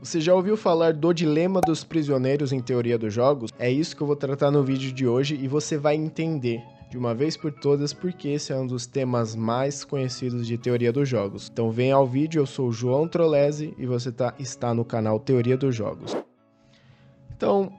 Você já ouviu falar do dilema dos prisioneiros em teoria dos jogos? É isso que eu vou tratar no vídeo de hoje e você vai entender de uma vez por todas porque esse é um dos temas mais conhecidos de teoria dos jogos. Então vem ao vídeo, eu sou o João Trolese e você está no canal Teoria dos Jogos. Então,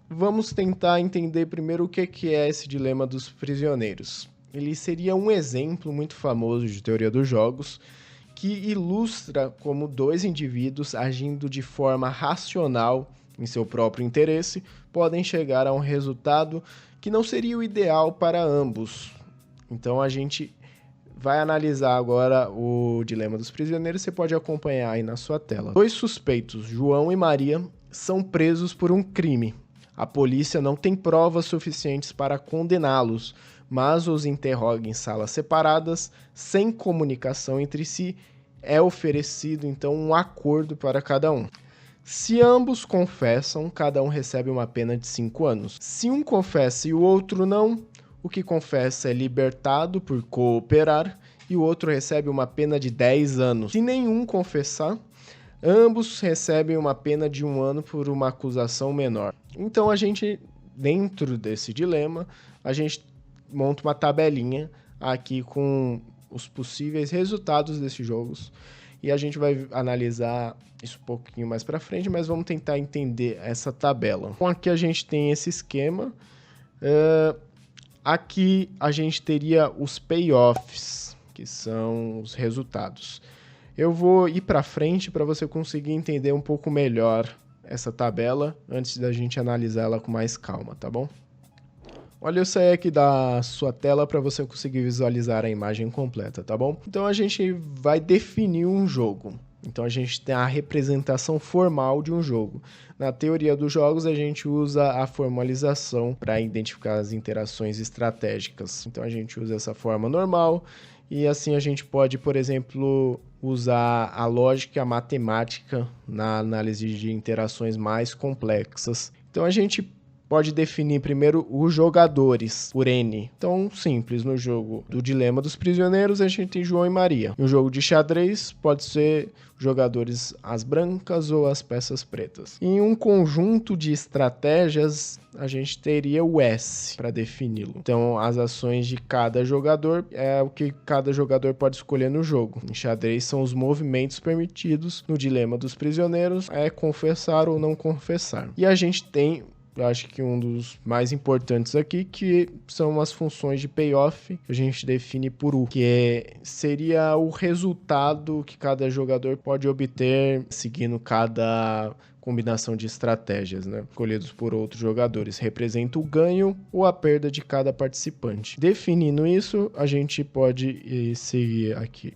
vamos tentar entender primeiro o que é esse dilema dos prisioneiros. Ele seria um exemplo muito famoso de teoria dos jogos que ilustra como dois indivíduos agindo de forma racional em seu próprio interesse podem chegar a um resultado que não seria o ideal para ambos. Então a gente vai analisar agora o dilema dos prisioneiros, você pode acompanhar aí na sua tela. Dois suspeitos, João e Maria, são presos por um crime. A polícia não tem provas suficientes para condená-los, mas os interroga em salas separadas, sem comunicação entre si. É oferecido, então, um acordo para cada um. Se ambos confessam, cada um recebe uma pena de 5 anos. Se um confessa e o outro não, o que confessa é libertado por cooperar e o outro recebe uma pena de 10 anos. Se nenhum confessar, ambos recebem uma pena de 1 ano por uma acusação menor. Então, a gente, dentro desse dilema, a gente monta uma tabelinha aqui com os possíveis resultados desses jogos e a gente vai analisar isso um pouquinho mais para frente, mas vamos tentar entender essa tabela. Então, aqui a gente tem esse esquema. Aqui a gente teria os payoffs, que são os resultados. Eu vou ir para frente para você conseguir entender um pouco melhor essa tabela antes da gente analisar ela com mais calma, tá bom? Olha, eu saí aqui da sua tela para você conseguir visualizar a imagem completa, tá bom? Então a gente vai definir um jogo. Então a gente tem a representação formal de um jogo. Na teoria dos jogos a gente usa a formalização para identificar as interações estratégicas. Então a gente usa essa forma normal e assim a gente pode, por exemplo, usar a lógica e a matemática na análise de interações mais complexas. Então a gente pode definir primeiro os jogadores por N. Então, simples, no jogo do Dilema dos Prisioneiros, a gente tem João e Maria. No jogo de xadrez, pode ser jogadores as brancas ou as peças pretas. Em um conjunto de estratégias, a gente teria o S para defini-lo. Então, as ações de cada jogador é o que cada jogador pode escolher no jogo. Em xadrez, são os movimentos permitidos. No Dilema dos Prisioneiros, é confessar ou não confessar. E a gente tem, eu acho que um dos mais importantes aqui, que são as funções de payoff, que a gente define por U, que seria o resultado que cada jogador pode obter seguindo cada combinação de estratégias, né, escolhidos por outros jogadores. Representa o ganho ou a perda de cada participante. Definindo isso, a gente pode seguir aqui.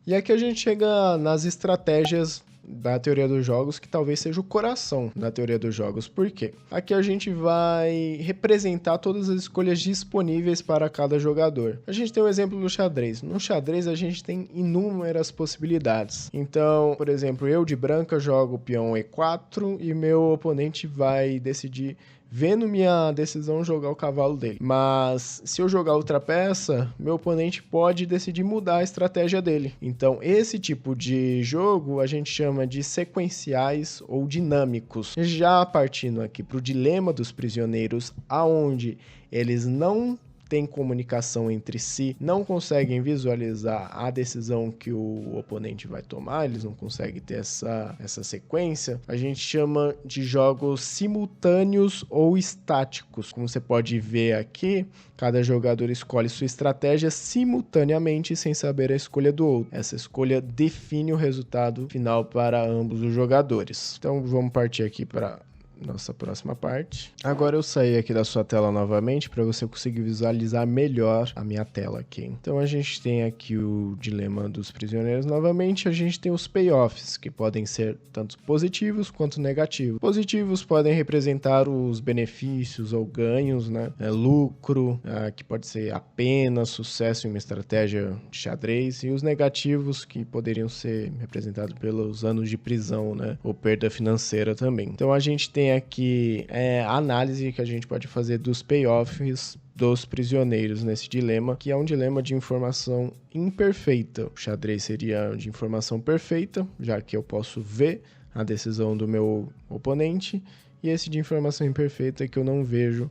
E aqui a gente chega nas estratégias da teoria dos jogos, que talvez seja o coração da teoria dos jogos. Por quê? Aqui a gente vai representar todas as escolhas disponíveis para cada jogador. A gente tem um exemplo no xadrez. No xadrez a gente tem inúmeras possibilidades. Então, por exemplo, eu de branca jogo o peão E4 e meu oponente vai decidir, vendo minha decisão, jogar o cavalo dele. Mas se eu jogar outra peça, meu oponente pode decidir mudar a estratégia dele. Então, esse tipo de jogo a gente chama de sequenciais ou dinâmicos. Já partindo aqui para o dilema dos prisioneiros, aonde eles não têm comunicação entre si, não conseguem visualizar a decisão que o oponente vai tomar, eles não conseguem ter essa sequência, a gente chama de jogos simultâneos ou estáticos. Como você pode ver aqui, cada jogador escolhe sua estratégia simultaneamente sem saber a escolha do outro. Essa escolha define o resultado final para ambos os jogadores. Então vamos partir aqui para nossa próxima parte. Agora eu saí aqui da sua tela novamente para você conseguir visualizar melhor a minha tela aqui. Então a gente tem aqui o dilema dos prisioneiros novamente. A gente tem os payoffs, que podem ser tanto positivos quanto negativos. Positivos podem representar os benefícios ou ganhos, né? Lucro, que pode ser apenas sucesso em uma estratégia de xadrez. E os negativos, que poderiam ser representados pelos anos de prisão, né? Ou perda financeira também. Então a gente tem aqui a análise que a gente pode fazer dos payoffs dos prisioneiros nesse dilema, que é um dilema de informação imperfeita. O xadrez seria de informação perfeita, já que eu posso ver a decisão do meu oponente, e esse de informação imperfeita é que eu não vejo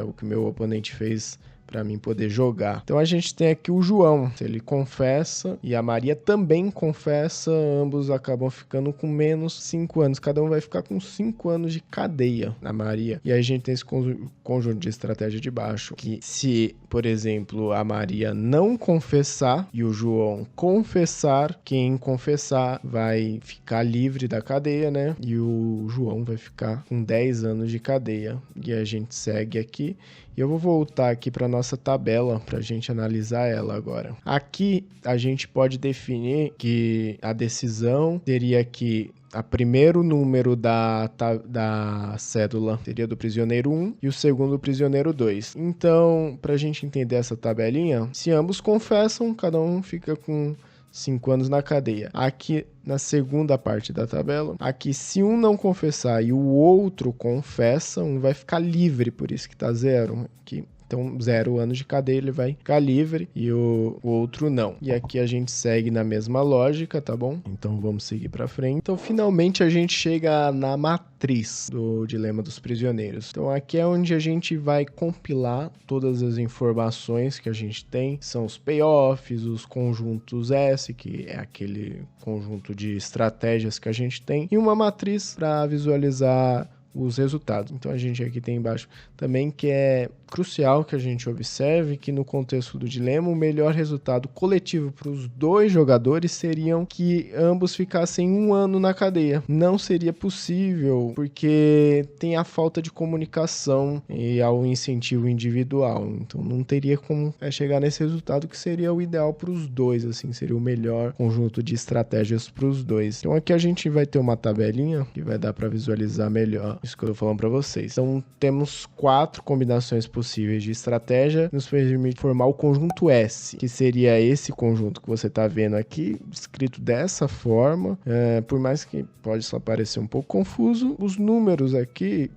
o que meu oponente fez para mim poder jogar. Então a gente tem aqui o João, ele confessa e a Maria também confessa, ambos acabam ficando com menos 5 anos, cada um vai ficar com 5 anos de cadeia na Maria. E aí a gente tem esse conjunto de estratégia de baixo, que se, por exemplo, a Maria não confessar e o João confessar, quem confessar vai ficar livre da cadeia, né? E o João vai ficar com 10 anos de cadeia. E a gente segue aqui. E eu vou voltar aqui para nossa tabela para a gente analisar ela agora. Aqui a gente pode definir que a decisão teria que o primeiro número da cédula seria do prisioneiro 1 e o segundo do prisioneiro 2. Então, para a gente entender essa tabelinha, se ambos confessam, cada um fica com 5 anos na cadeia. Aqui na segunda parte da tabela, aqui se um não confessar e o outro confessa, um vai ficar livre, por isso que tá 0 aqui. Então, 0 anos de cadeia, ele vai ficar livre e o outro não. E aqui a gente segue na mesma lógica, tá bom? Então, vamos seguir para frente. Então, finalmente, a gente chega na matriz do Dilema dos Prisioneiros. Então, aqui é onde a gente vai compilar todas as informações que a gente tem. São os payoffs, os conjuntos S, que é aquele conjunto de estratégias que a gente tem, e uma matriz para visualizar os resultados. Então a gente aqui tem embaixo também que é crucial que a gente observe que no contexto do dilema o melhor resultado coletivo para os dois jogadores seriam que ambos ficassem 1 ano na cadeia. Não seria possível porque tem a falta de comunicação e ao incentivo individual. Então não teria como chegar nesse resultado que seria o ideal para os dois, assim, seria o melhor conjunto de estratégias para os dois. Então aqui a gente vai ter uma tabelinha que vai dar para visualizar melhor isso que eu tô falando para vocês. Então temos 4 combinações possíveis de estratégia, nos permite formar o conjunto S, que seria esse conjunto que você tá vendo aqui, escrito dessa forma. Por mais que pode só parecer um pouco confuso, os números aqui,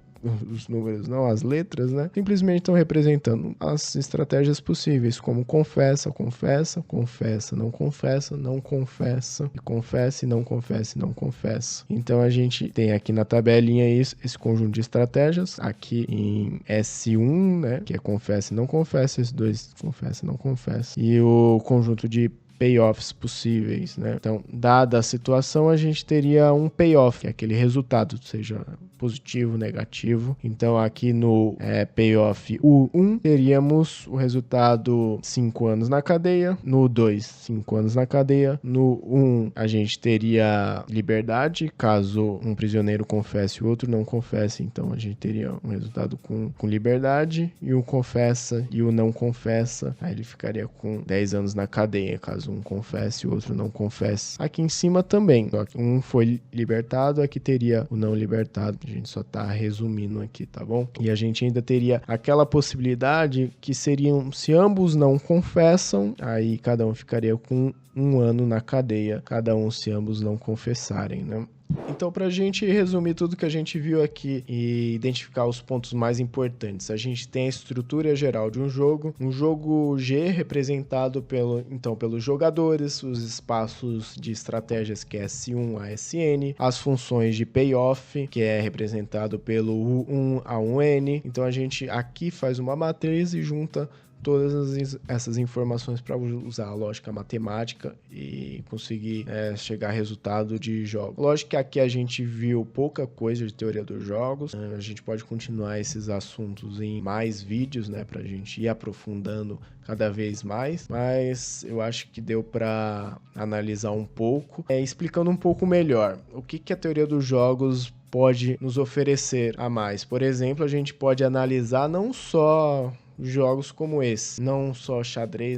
os números não, as letras, né? Simplesmente estão representando as estratégias possíveis, como confessa, confessa, confessa, não confessa, não confessa, e confessa e não confessa e não confessa. Então a gente tem aqui na tabelinha esse conjunto de estratégias, aqui em S1, né? Que é confessa e não confessa, S2 confessa e não confessa. E o conjunto de payoffs possíveis, né? Então, dada a situação, a gente teria um payoff, que é aquele resultado, seja positivo, negativo. Então, aqui no payoff U1, teríamos o resultado 5 anos na cadeia. No 2, 5 anos na cadeia. No 1, a gente teria liberdade, caso um prisioneiro confesse e o outro não confesse. Então, a gente teria um resultado com liberdade. E um confessa e o não confessa, aí ele ficaria com 10 anos na cadeia, caso um confesse e o outro não confesse. Aqui em cima também, só que um foi libertado, aqui teria o não libertado. A gente só tá resumindo aqui, tá bom? E a gente ainda teria aquela possibilidade que seriam, se ambos não confessam, aí cada um ficaria com 1 ano na cadeia, cada um se ambos não confessarem, né? Então, para a gente resumir tudo que a gente viu aqui e identificar os pontos mais importantes, a gente tem a estrutura geral de um jogo G representado pelos jogadores, os espaços de estratégias que é S1 a SN, as funções de payoff, que é representado pelo U1 a 1N. Então, a gente aqui faz uma matriz e junta todas essas informações para usar a lógica matemática e conseguir chegar a resultado de jogos. Lógico que aqui a gente viu pouca coisa de teoria dos jogos, a gente pode continuar esses assuntos em mais vídeos, né, para a gente ir aprofundando cada vez mais, mas eu acho que deu para analisar um pouco, explicando um pouco melhor o que a teoria dos jogos pode nos oferecer a mais. Por exemplo, a gente pode analisar não só jogos como esse, não só xadrez,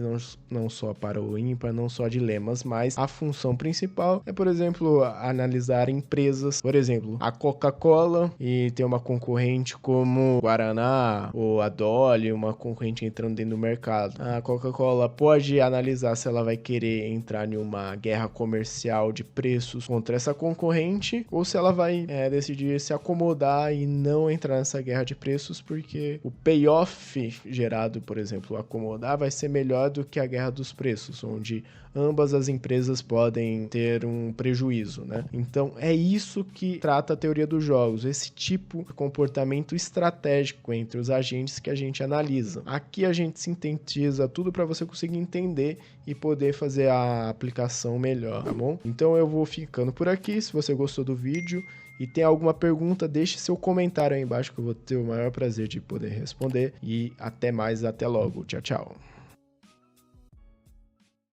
não só para o ímpar, não só dilemas, mas a função principal é, por exemplo, analisar empresas, por exemplo, a Coca-Cola e ter uma concorrente como Guaraná ou a Dolly, uma concorrente entrando dentro do mercado. A Coca-Cola pode analisar se ela vai querer entrar em uma guerra comercial de preços contra essa concorrente ou se ela vai decidir se acomodar e não entrar nessa guerra de preços, porque o payoff gerado, por exemplo, acomodar, vai ser melhor do que a guerra dos preços, onde ambas as empresas podem ter um prejuízo, né? Então, é isso que trata a teoria dos jogos, esse tipo de comportamento estratégico entre os agentes que a gente analisa. Aqui a gente sintetiza tudo para você conseguir entender e poder fazer a aplicação melhor, tá bom? Então, eu vou ficando por aqui. Se você gostou do vídeo e tem alguma pergunta, deixe seu comentário aí embaixo que eu vou ter o maior prazer de poder responder. E até mais, até logo. Tchau, tchau.